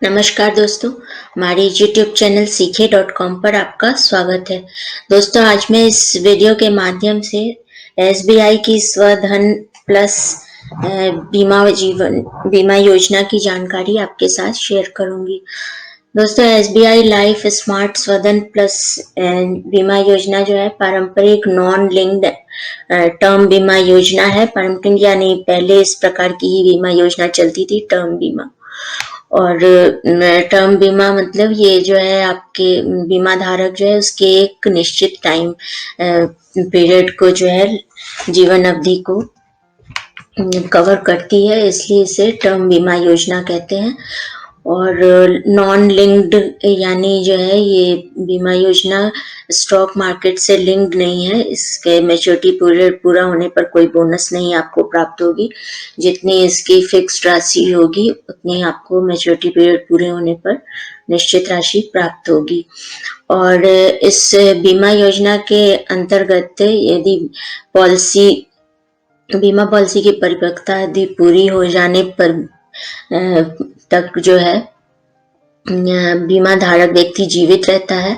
नमस्कार दोस्तों, हमारे YouTube चैनल सीखे.com पर आपका स्वागत है। दोस्तों, आज मैं इस वीडियो के माध्यम से SBI की स्वधन प्लस बीमा योजना की जानकारी आपके साथ शेयर करूंगी। दोस्तों, SBI life smart Swadhan plus बीमा योजना जो है पारंपरिक नॉन लिंक्ड टर्म बीमा योजना है। पारंपरिक यानी पहले इस प्रकार की ही बीमा योजना चलती थी, टर्म बीमा। और टर्म बीमा मतलब ये जो है आपके बीमा धारक जो है उसके एक निश्चित टाइम पीरियड को जो है जीवन अवधि को कवर करती है, इसलिए इसे टर्म बीमा योजना कहते हैं। और नॉन लिंक्ड यानी जो है ये बीमा योजना स्टॉक मार्केट से लिंक्ड नहीं है। इसके मैच्योरिटी पीरियड पूरा होने पर कोई बोनस नहीं आपको प्राप्त होगी। जितनी इसकी फिक्स्ड राशि होगी उतनी आपको मैच्योरिटी पीरियड पूरे होने पर निश्चित राशि प्राप्त होगी। और इस बीमा योजना के अंतर्गत यदि बीमा पॉलिसी की परिपक्वता यदि पूरी हो जाने पर तक जो है बीमा धारक व्यक्ति जीवित रहता है,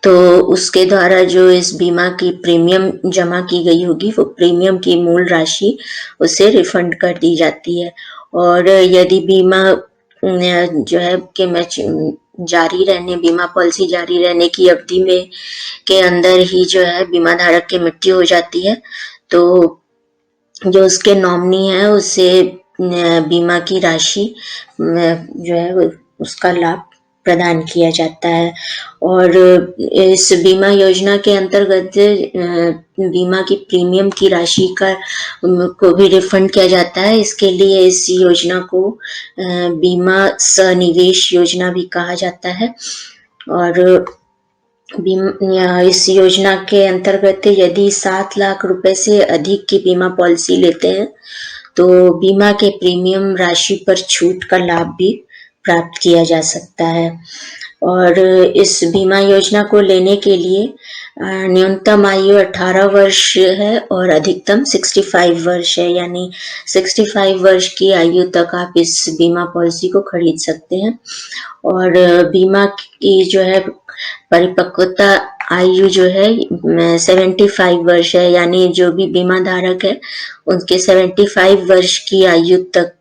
तो उसके द्वारा जो इस बीमा की प्रीमियम जमा की गई होगी वो प्रीमियम की मूल राशि उसे रिफंड कर दी जाती है। और यदि बीमा जो है कि बीमा पॉलिसी जारी रहने की अवधि में के अंदर ही जो है बीमा धारक की मृत्यु हो जाती है, तो जो उसके नॉमिनी है उसे बीमा की राशि जो है उसका लाभ प्रदान किया जाता है। और इस बीमा योजना के अंतर्गत बीमा की प्रीमियम की राशि को भी रिफंड किया जाता है। इसके लिए इस योजना को बीमा सनिवेश योजना भी कहा जाता है। और इस योजना के अंतर्गत यदि 7 लाख रुपए से अधिक की बीमा पॉलिसी लेते हैं तो बीमा के प्रीमियम राशि पर छूट का लाभ भी प्राप्त किया जा सकता है। और इस बीमा योजना को लेने के लिए न्यूनतम आयु 18 वर्ष है और अधिकतम 65 वर्ष है, यानी 65 वर्ष की आयु तक आप इस बीमा पॉलिसी को खरीद सकते हैं। और बीमा की जो है परिपक्वता आयु जो है 75 वर्ष है, यानी जो भी बीमा धारक है उनके 75 वर्ष की आयु तक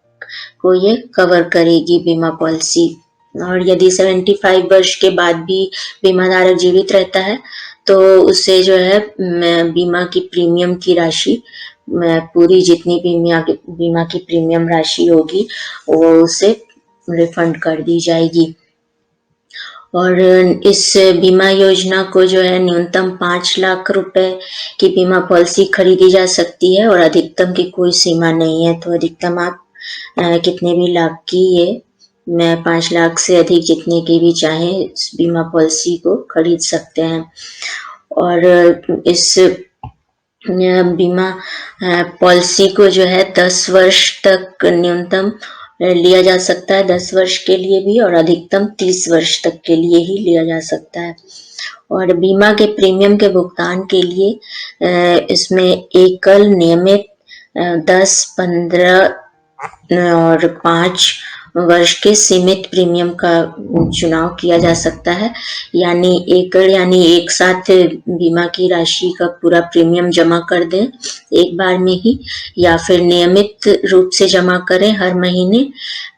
को ये कवर करेगी बीमा पॉलिसी। और यदि 75 वर्ष के बाद भी बीमा धारक जीवित रहता है तो उसे जो है बीमा की प्रीमियम की राशि पूरी जितनी बीमा की प्रीमियम राशि होगी वो उसे रिफंड कर दी जाएगी। और इस बीमा योजना को जो है न्यूनतम 5 लाख रुपए की बीमा पॉलिसी खरीदी जा सकती है और अधिकतम की कोई सीमा नहीं है। तो अधिकतम आप कितने भी लाख की ये 5 लाख से अधिक जितने की भी चाहे इस बीमा पॉलिसी को खरीद सकते हैं। और इस बीमा पॉलिसी को जो है 10 वर्ष तक न्यूनतम लिया जा सकता है, 10 वर्ष के लिए भी, और अधिकतम 30 वर्ष तक के लिए ही लिया जा सकता है। और बीमा के प्रीमियम के भुगतान के लिए इसमें एकल, नियमित, 10, 15 और 5 वर्ष के सीमित प्रीमियम का चुनाव किया जा सकता है। यानी एकड़ यानी एक साथ बीमा की राशि का पूरा प्रीमियम जमा कर दें एक बार में ही, या फिर नियमित रूप से जमा करें हर महीने।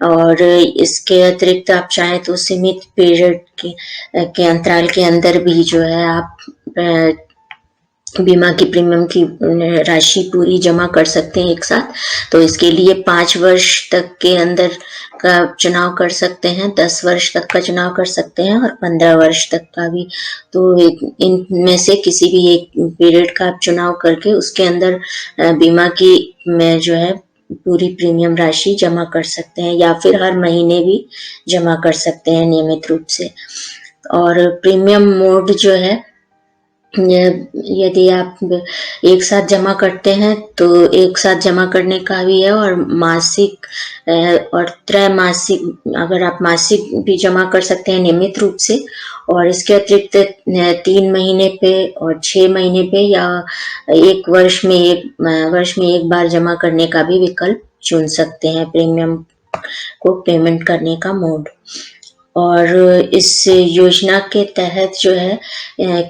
और इसके अतिरिक्त आप चाहें तो सीमित पीरियड के अंतराल के अंदर भी जो है आप बीमा की प्रीमियम की राशि पूरी जमा कर सकते हैं एक साथ। तो इसके लिए 5 वर्ष तक के अंदर का चुनाव कर सकते हैं, 10 वर्ष तक का चुनाव कर सकते हैं और 15 वर्ष तक का भी। तो इनमें से किसी भी एक पीरियड का आप चुनाव करके उसके अंदर बीमा की में जो है पूरी प्रीमियम राशि जमा कर सकते हैं, या फिर हर महीने भी जमा कर सकते हैं नियमित रूप से। और प्रीमियम मोड जो है, यदि आप एक साथ जमा करते हैं तो एक साथ जमा करने का भी है, और मासिक और त्रैमासिक, अगर आप मासिक भी जमा कर सकते हैं नियमित रूप से। और इसके अतिरिक्त 3 महीने पे और 6 महीने पे या एक वर्ष में एक बार जमा करने का भी विकल्प चुन सकते हैं प्रीमियम को पेमेंट करने का मोड। और इस योजना के तहत जो है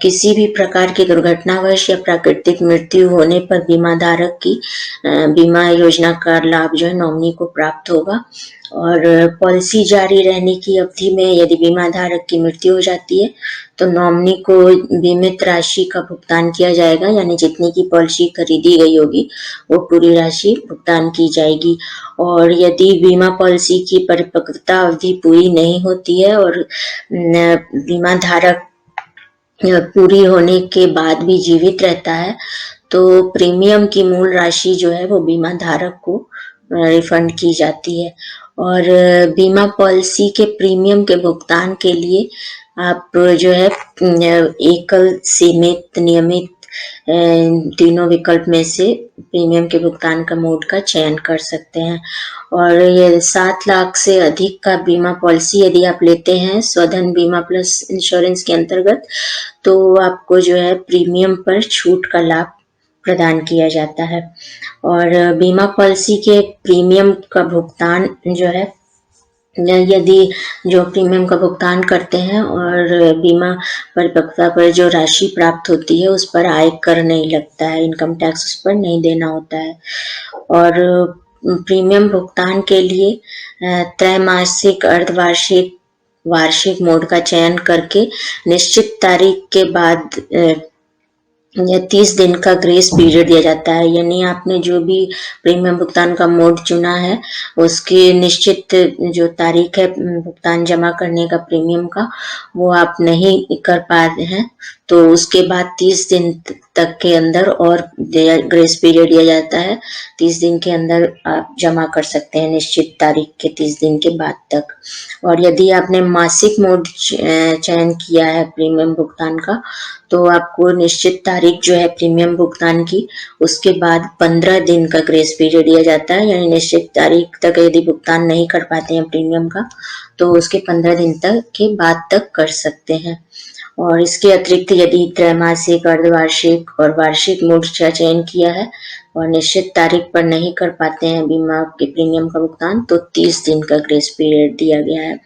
किसी भी प्रकार की दुर्घटनावश या प्राकृतिक मृत्यु होने पर बीमा धारक की बीमा योजना का लाभ जो है नॉमिनी को प्राप्त होगा। और पॉलिसी जारी रहने की अवधि में यदि बीमा धारक की मृत्यु हो जाती है तो नॉमिनी को बीमित राशि का भुगतान किया जाएगा, यानी जितने की पॉलिसी खरीदी गई होगी वो पूरी राशि भुगतान की जाएगी। और यदि बीमा पॉलिसी की परिपक्वता अवधि पूरी नहीं होती है और बीमा धारक पूरी होने के बाद भी जीवित रहता है तो प्रीमियम की मूल राशि जो है वो बीमा धारक को रिफंड की जाती है। और बीमा पॉलिसी के प्रीमियम के भुगतान के लिए आप जो है एकल, सीमित, नियमित तीनों विकल्प में से प्रीमियम के भुगतान का मोड का चयन कर सकते हैं। और ये 7 लाख से अधिक का बीमा पॉलिसी यदि आप लेते हैं स्वधन बीमा प्लस इंश्योरेंस के अंतर्गत तो आपको जो है प्रीमियम पर छूट का लाभ प्रदान किया जाता है। और बीमा पॉलिसी के प्रीमियम का भुगतान जो है यदि जो प्रीमियम का भुगतान करते हैं और बीमा परिपक्वता पर जो राशि प्राप्त होती है उस पर आयकर नहीं लगता है, इनकम टैक्स उस पर नहीं देना होता है। और प्रीमियम भुगतान के लिए त्रैमासिक, अर्धवार्षिक, वार्षिक मोड का चयन करके निश्चित तारीख के बाद या 30 दिन का ग्रेस पीरियड दिया जाता है, यानी आपने जो भी प्रीमियम भुगतान का मोड चुना है उसकी निश्चित जो तारीख है भुगतान जमा करने का प्रीमियम का वो आप नहीं कर पा रहे हैं तो उसके बाद 30 दिन तक के अंदर और ग्रेस पीरियड दिया जाता है। 30 दिन के अंदर आप जमा कर सकते हैं निश्चित तारीख के 30 दिन के बाद तक। और यदि आपने मासिक मोड चयन किया है प्रीमियम भुगतान का तो आपको निश्चित तारीख जो है प्रीमियम भुगतान की उसके बाद 15 दिन का ग्रेस पीरियड दिया जाता है, यानी निश्चित तारीख तक यदि भुगतान नहीं कर पाते हैं प्रीमियम का तो उसके 15 दिन तक के बाद तक कर सकते हैं। और इसके अतिरिक्त यदि त्रैमासिक, अर्धवार्षिक और वार्षिक मोड का चयन किया है और निश्चित तारीख पर नहीं कर पाते हैं बीमा के प्रीमियम का भुगतान तो 30 दिन का ग्रेस पीरियड दिया गया है,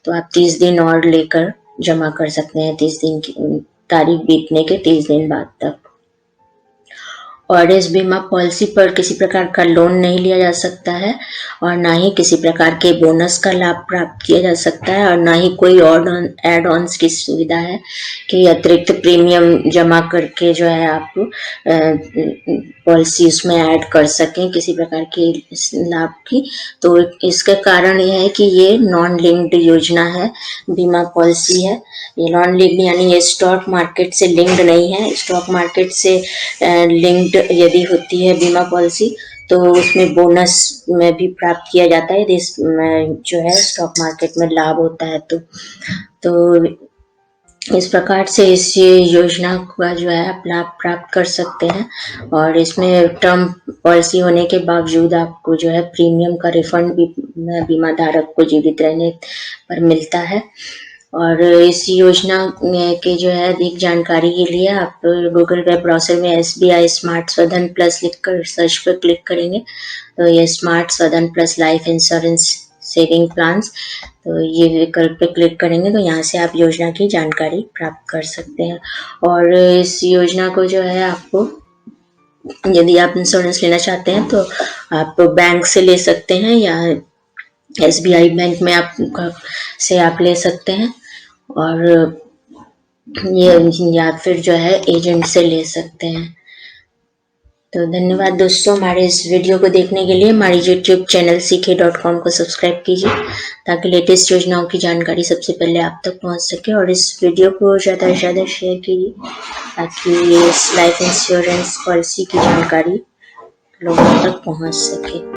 तो आप 30 दिन और लेकर जमा कर सकते हैं 30 दिन की तारीख बीतने के 30 दिन बाद तक। और इस बीमा पॉलिसी पर किसी प्रकार का लोन नहीं लिया जा सकता है और ना ही किसी प्रकार के बोनस का लाभ प्राप्त किया जा सकता है और ना ही कोई एड ऑन्स की सुविधा है कि अतिरिक्त प्रीमियम जमा करके जो है आप पॉलिसी उसमें ऐड कर सकें किसी प्रकार के लाभ की। तो इसका कारण यह है कि ये नॉन लिंक्ड योजना है, बीमा पॉलिसी है। ये नॉन लिंक्ड यानी ये स्टॉक मार्केट से लिंक्ड नहीं है। स्टॉक मार्केट से लिंक्ड यदि होती है बीमा पॉलिसी तो उसमें बोनस में भी प्राप्त किया जाता है यदि जो है स्टॉक मार्केट में लाभ होता है तो इस प्रकार से इस योजना का जो है आप लाभ प्राप्त कर सकते हैं। और इसमें टर्म पॉलिसी होने के बावजूद आपको जो है प्रीमियम का रिफंड भी बीमा धारक को जीवित रहने पर मिलता है। और इस योजना के जो है अधिक जानकारी के लिए आप गूगल वेब ब्राउजर में SBI स्मार्ट स्वधन प्लस लिखकर सर्च पर क्लिक करेंगे तो ये smart Swadhan plus life insurance saving plans, तो ये विकल्प पे क्लिक करेंगे तो यहाँ से आप योजना की जानकारी प्राप्त कर सकते हैं। और इस योजना को जो है आपको यदि आप इंश्योरेंस लेना चाहते हैं तो आप बैंक से ले सकते हैं या SBI बैंक में आप ले सकते हैं और ये या फिर जो है एजेंट से ले सकते हैं। तो धन्यवाद दोस्तों हमारे इस वीडियो को देखने के लिए। हमारी YouTube चैनल ck.com को सब्सक्राइब कीजिए ताकि लेटेस्ट योजनाओं की जानकारी सबसे पहले आप तक पहुंच सके और इस वीडियो को ज़्यादा से ज़्यादा शेयर कीजिए ताकि इस लाइफ इंश्योरेंस पॉलिसी की जानकारी लोगों तक पहुंच सके।